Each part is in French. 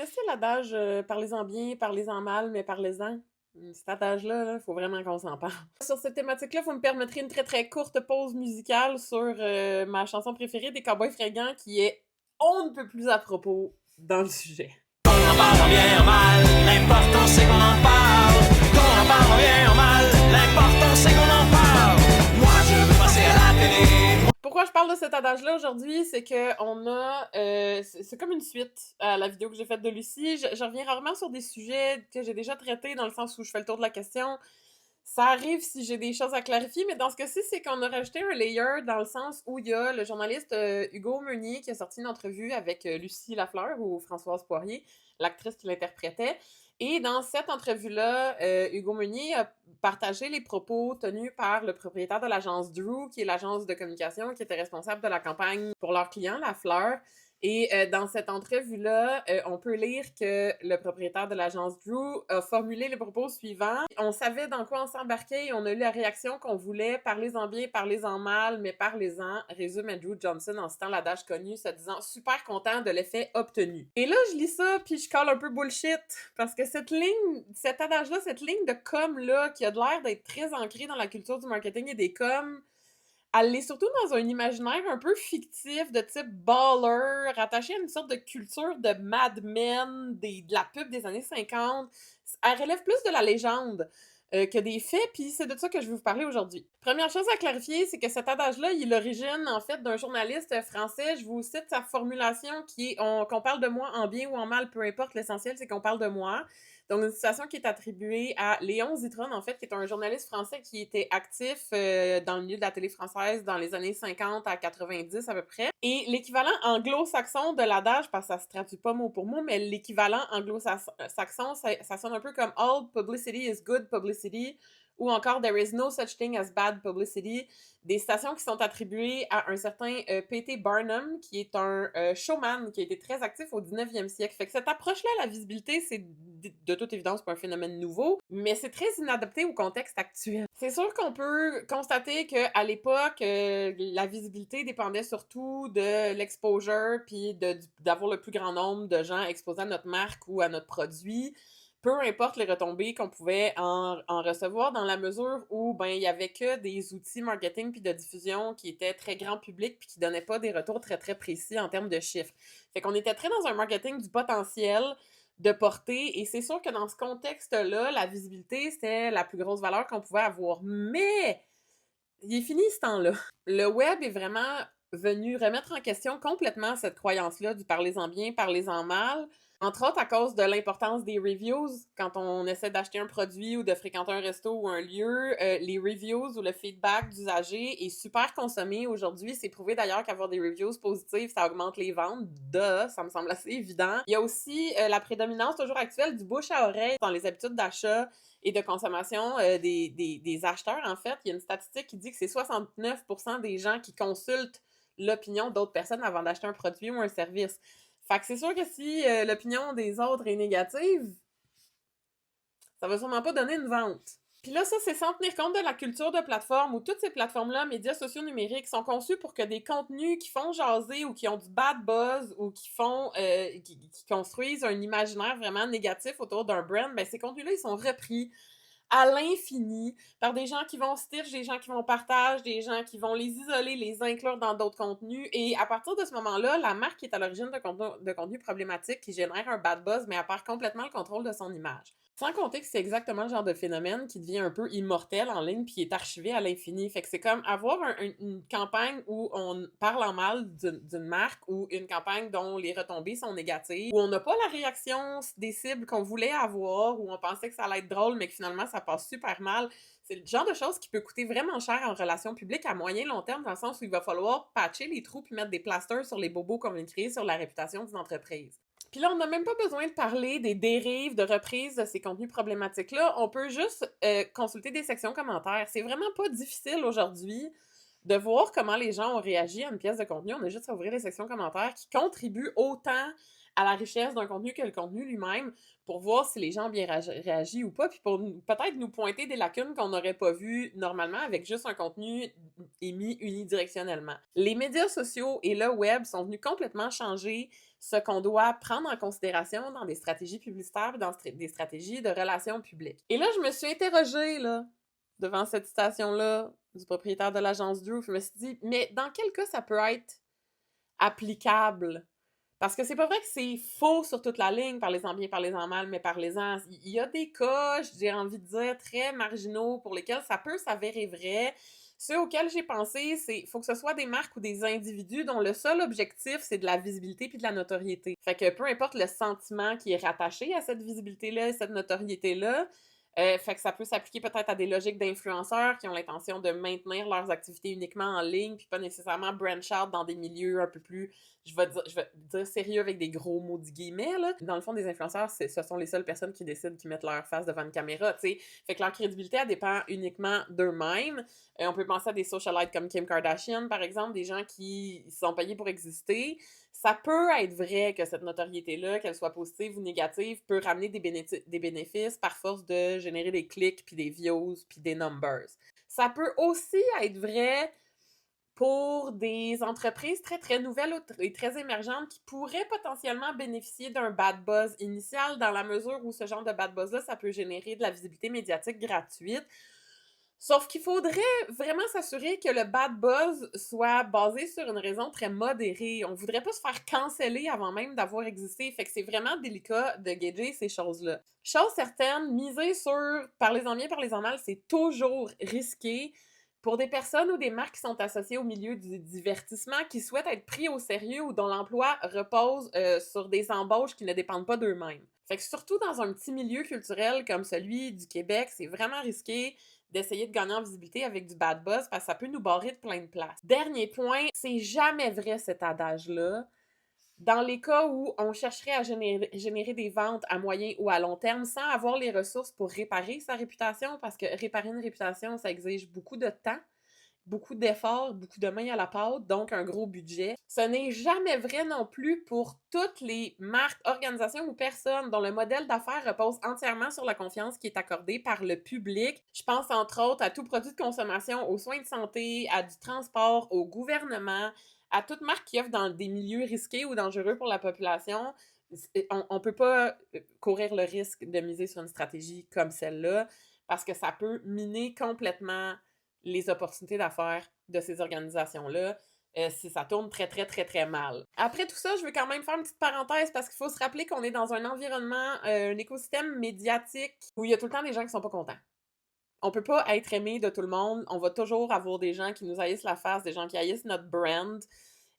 connaissez l'adage parlez-en bien, parlez-en mal, mais parlez-en? Cet adage-là, il faut vraiment qu'on s'en parle. Sur cette thématique-là, vous me permettrez une très très courte pause musicale sur ma chanson préférée des Cowboys fringants qui est on ne peut plus à propos dans le sujet. Qu'on en parle en bien en mal, l'important c'est qu'on en parle. Qu'on en parle en bien en mal, l'important c'est qu'on en parle. Moi je veux passer à la télé. Pourquoi je parle de cet adage-là aujourd'hui, c'est que on a, c'est comme une suite à la vidéo que j'ai faite de Lucie. Je reviens rarement sur des sujets que j'ai déjà traités dans le sens où je fais le tour de la question. Ça arrive si j'ai des choses à clarifier, mais dans ce cas-ci, c'est qu'on a rajouté un layer dans le sens où il y a le journaliste Hugo Meunier qui a sorti une entrevue avec Lucie Lafleur ou Françoise Poirier, l'actrice qui l'interprétait. Et dans cette entrevue-là, Hugo Meunier a partagé les propos tenus par le propriétaire de l'agence Drew, qui est l'agence de communication qui était responsable de la campagne pour leurs clients, Lafleur. Et dans cette entrevue-là, on peut lire que le propriétaire de l'agence Drew a formulé les propos suivants. On savait dans quoi on s'embarquait et on a eu la réaction qu'on voulait. Parlez-en bien, parlez-en mal, mais parlez-en, résume Andrew Johnson en citant l'adage connu, se disant super content de l'effet obtenu. Et là, je lis ça, puis je colle un peu bullshit, parce que cette ligne, cet adage-là, cette ligne de com-là, qui a de l'air d'être très ancrée dans la culture du marketing et des coms, elle est surtout dans un imaginaire un peu fictif, de type baller, rattaché à une sorte de culture de Mad Men, de la pub des années 50. Elle relève plus de la légende que des faits, puis c'est de ça que je vais vous parler aujourd'hui. Première chose à clarifier, c'est que cet adage-là, il est l'origine, en fait, d'un journaliste français. Je vous cite sa formulation qui est qu'on parle de moi en bien ou en mal, peu importe, l'essentiel, c'est qu'on parle de moi. Donc, une citation qui est attribuée à Léon Zitron, en fait, qui est un journaliste français qui était actif dans le milieu de la télé française dans les années 50 à 90 à peu près. Et l'équivalent anglo-saxon de l'adage, parce que ça se traduit pas mot pour mot, mais l'équivalent anglo-saxon, ça sonne un peu comme All publicity is good publicity ou encore There is no such thing as bad publicity. Des citations qui sont attribuées à un certain P.T. Barnum, qui est un showman qui a été très actif au 19e siècle. Fait que cette approche-là à la visibilité, c'est de toute évidence pas un phénomène nouveau, mais c'est très inadapté au contexte actuel. C'est sûr qu'on peut constater qu'à l'époque, la visibilité dépendait surtout de l'exposure, puis d'avoir le plus grand nombre de gens exposés à notre marque ou à notre produit. Peu importe les retombées qu'on pouvait en recevoir, dans la mesure où ben il y avait que des outils marketing puis de diffusion qui étaient très grand public puis qui donnaient pas des retours très très précis en termes de chiffres. Fait qu'on était très dans un marketing du potentiel de portée, et c'est sûr que dans ce contexte-là, la visibilité, c'était la plus grosse valeur qu'on pouvait avoir. Mais il est fini ce temps-là. Le web est vraiment venu remettre en question complètement cette croyance-là du parlez-en bien, parlez-en mal. Entre autres à cause de l'importance des reviews. Quand on essaie d'acheter un produit ou de fréquenter un resto ou un lieu, les reviews ou le feedback d'usagers est super consommé aujourd'hui. C'est prouvé d'ailleurs qu'avoir des reviews positives, ça augmente les ventes. Ça me semble assez évident. Il y a aussi la prédominance toujours actuelle du bouche à oreille dans les habitudes d'achat et de consommation des acheteurs. En fait, il y a une statistique qui dit que c'est 69% des gens qui consultent l'opinion d'autres personnes avant d'acheter un produit ou un service. Fait que c'est sûr que si l'opinion des autres est négative, ça va sûrement pas donner une vente. Puis là, ça, c'est sans tenir compte de la culture de plateforme où toutes ces plateformes-là, médias sociaux numériques, sont conçus pour que des contenus qui font jaser ou qui ont du bad buzz ou qui font qui construisent un imaginaire vraiment négatif autour d'un brand, ben ces contenus-là, ils sont repris à l'infini par des gens qui vont stitch, des gens qui vont partager, des gens qui vont les isoler, les inclure dans d'autres contenus. Et à partir de ce moment-là, la marque est à l'origine de contenu problématique qui génère un bad buzz, mais elle perd complètement le contrôle de son image. Sans compter que c'est exactement le genre de phénomène qui devient un peu immortel en ligne puis qui est archivé à l'infini. Fait que c'est comme avoir une campagne où on parle en mal d'une marque ou une campagne dont les retombées sont négatives, où on n'a pas la réaction des cibles qu'on voulait avoir, où on pensait que ça allait être drôle, mais que finalement ça passe super mal. C'est le genre de choses qui peut coûter vraiment cher en relations publiques à moyen long terme, dans le sens où il va falloir patcher les trous puis mettre des plasters sur les bobos qu'on vient de créer sur la réputation d'une entreprise. Puis là, on n'a même pas besoin de parler des dérives, de reprises de ces contenus problématiques-là. On peut juste consulter des sections commentaires. C'est vraiment pas difficile aujourd'hui de voir comment les gens ont réagi à une pièce de contenu. On a juste à ouvrir les sections commentaires qui contribuent autant à la richesse d'un contenu que le contenu lui-même pour voir si les gens ont bien réagi ou pas, puis pour peut-être nous pointer des lacunes qu'on n'aurait pas vues normalement avec juste un contenu émis unidirectionnellement. Les médias sociaux et le web sont venus complètement changer ce qu'on doit prendre en considération dans des stratégies publicitaires et dans des stratégies de relations publiques. Et là, je me suis interrogée, là, devant cette citation-là du propriétaire de l'agence Drew, je me suis dit, mais dans quel cas ça peut être applicable? Parce que c'est pas vrai que c'est faux sur toute la ligne, parlez-en bien, parlez-en mal, mais parlez-en. Il y a des cas, j'ai envie de dire, très marginaux pour lesquels ça peut s'avérer vrai. Ceux auxquels j'ai pensé, c'est faut que ce soit des marques ou des individus dont le seul objectif, c'est de la visibilité puis de la notoriété. Fait que peu importe le sentiment qui est rattaché à cette visibilité-là et cette notoriété-là, fait que ça peut s'appliquer peut-être à des logiques d'influenceurs qui ont l'intention de maintenir leurs activités uniquement en ligne, puis pas nécessairement branch out dans des milieux un peu plus, je vais dire sérieux avec des gros mots de guillemets, là. Dans le fond, des influenceurs, ce sont les seules personnes qui décident qui mettent leur face devant une caméra, tu sais. Fait que leur crédibilité, elle dépend uniquement d'eux-mêmes. On peut penser à des socialites comme Kim Kardashian, par exemple, des gens qui sont payés pour exister. Ça peut être vrai que cette notoriété-là, qu'elle soit positive ou négative, peut ramener des bénéfices par force de générer des clics, puis des views, puis des numbers. Ça peut aussi être vrai pour des entreprises très, très nouvelles et très émergentes qui pourraient potentiellement bénéficier d'un bad buzz initial dans la mesure où ce genre de bad buzz-là, ça peut générer de la visibilité médiatique gratuite. Sauf qu'il faudrait vraiment s'assurer que le bad buzz soit basé sur une raison très modérée. On voudrait pas se faire canceller avant même d'avoir existé. Fait que c'est vraiment délicat de gager ces choses-là. Chose certaine, miser sur parlez-en bien, parlez-en mal, c'est toujours risqué pour des personnes ou des marques qui sont associées au milieu du divertissement, qui souhaitent être pris au sérieux ou dont l'emploi repose sur des embauches qui ne dépendent pas d'eux-mêmes. Fait que surtout dans un petit milieu culturel comme celui du Québec, c'est vraiment risqué d'essayer de gagner en visibilité avec du bad buzz parce que ça peut nous barrer de plein de places. Dernier point, c'est jamais vrai cet adage-là. Dans les cas où on chercherait à générer des ventes à moyen ou à long terme sans avoir les ressources pour réparer sa réputation, parce que réparer une réputation, ça exige beaucoup de temps, beaucoup d'efforts, beaucoup de mains à la pâte, donc un gros budget. Ce n'est jamais vrai non plus pour toutes les marques, organisations ou personnes dont le modèle d'affaires repose entièrement sur la confiance qui est accordée par le public. Je pense entre autres à tout produit de consommation, aux soins de santé, à du transport, au gouvernement, à toute marque qui offre dans des milieux risqués ou dangereux pour la population. On ne peut pas courir le risque de miser sur une stratégie comme celle-là parce que ça peut miner complètement les opportunités d'affaires de ces organisations-là si ça tourne très, très, très, très mal. Après tout ça, je veux quand même faire une petite parenthèse parce qu'il faut se rappeler qu'on est dans un environnement, un écosystème médiatique où il y a tout le temps des gens qui sont pas contents. On peut pas être aimé de tout le monde. On va toujours avoir des gens qui nous haïssent la face, des gens qui haïssent notre brand.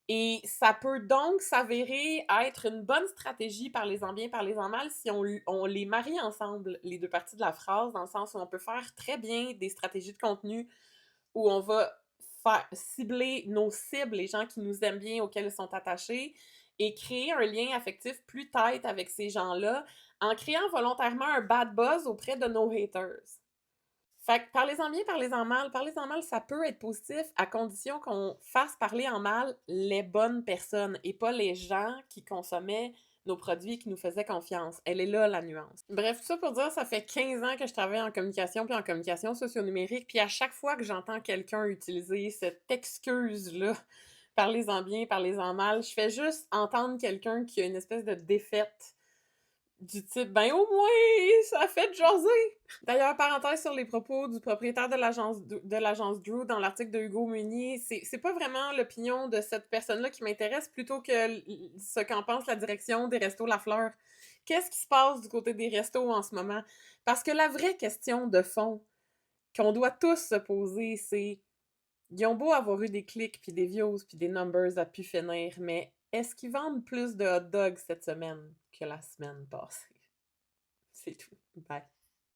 Et ça peut donc s'avérer être une bonne stratégie, parlez-en bien, parlez-en mal, si on les marie ensemble, les deux parties de la phrase, dans le sens où on peut faire très bien des stratégies de contenu où on va cibler nos cibles, les gens qui nous aiment bien, auxquels ils sont attachés, et créer un lien affectif plus tight avec ces gens-là en créant volontairement un bad buzz auprès de nos haters. Fait que parlez-en bien, parlez-en mal. Parlez-en mal, ça peut être positif à condition qu'on fasse parler en mal les bonnes personnes et pas les gens qui consommaient nos produits et qui nous faisaient confiance. Elle est là, la nuance. Bref, tout ça pour dire, ça fait 15 ans que je travaille en communication puis en communication socio-numérique, puis à chaque fois que j'entends quelqu'un utiliser cette excuse-là, parlez-en bien, parlez-en mal, je fais juste entendre quelqu'un qui a une espèce de défaite du type, ben au moins, ça a fait jaser. D'ailleurs, parenthèse sur les propos du propriétaire de l'agence Drew dans l'article de Hugo Meunier, c'est pas vraiment l'opinion de cette personne-là qui m'intéresse, plutôt que ce qu'en pense la direction des Restos La Fleur. Qu'est-ce qui se passe du côté des restos en ce moment? Parce que la vraie question de fond qu'on doit tous se poser, c'est ils ont beau avoir eu des clics, puis des views, puis des numbers à pu finir, mais est-ce qu'ils vendent plus de hot dogs cette semaine que la semaine passée? C'est tout. Bye.